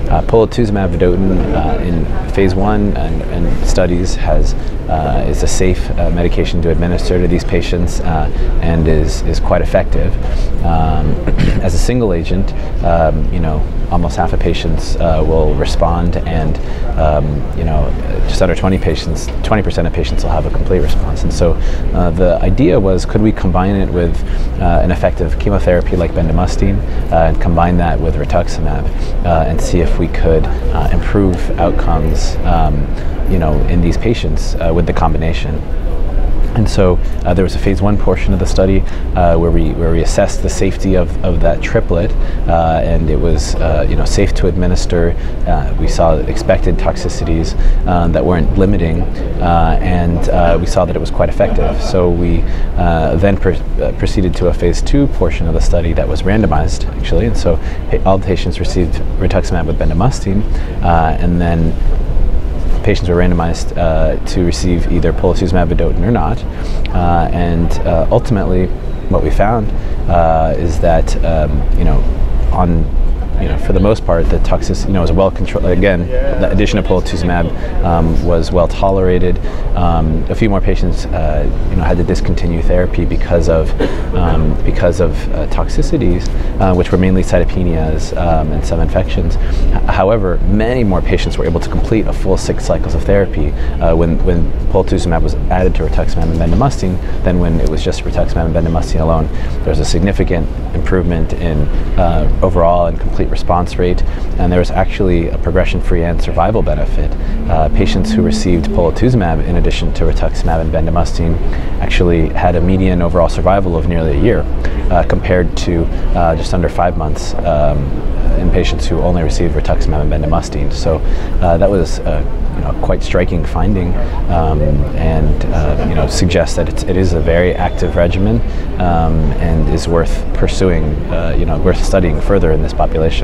Polatuzumab vedotin in phase 1 and studies is a safe medication to administer to these patients and is quite effective. As a single agent, almost half of patients will respond, and just under 20% of patients will have a complete response. And so the idea was, could we combine it with an effective chemotherapy like bendamustine and combine that with rituximab and see if we could improve outcomes in these patients with the combination. And so there was a phase 1 portion of the study where we assessed the safety of that triplet, and it was safe to administer. We saw expected toxicities that weren't limiting, and we saw that it was quite effective. So we then proceeded to a phase 2 portion of the study that was randomized, actually, and so all the patients received rituximab with bendamustine, and then patients were randomized to receive either polatuzumab vedotin or not, and ultimately what we found is that for the most part, the toxicity was well controlled. Again, the addition of polatuzumab was well tolerated. A few more patients, had to discontinue therapy because of toxicities, which were mainly cytopenias and some infections. However, many more patients were able to complete a full 6 cycles of therapy when polatuzumab was added to rituximab and bendamustine than when it was just rituximab and bendamustine alone. There was a significant improvement in overall and complete response rate, and there was actually a progression-free and survival benefit. Patients who received polatuzumab in addition to rituximab and bendamustine actually had a median overall survival of nearly a year, compared to just under 5 months in patients who only received rituximab and bendamustine. So that was quite striking finding, and suggests that it is a very active regimen and is worth pursuing, worth studying further in this population.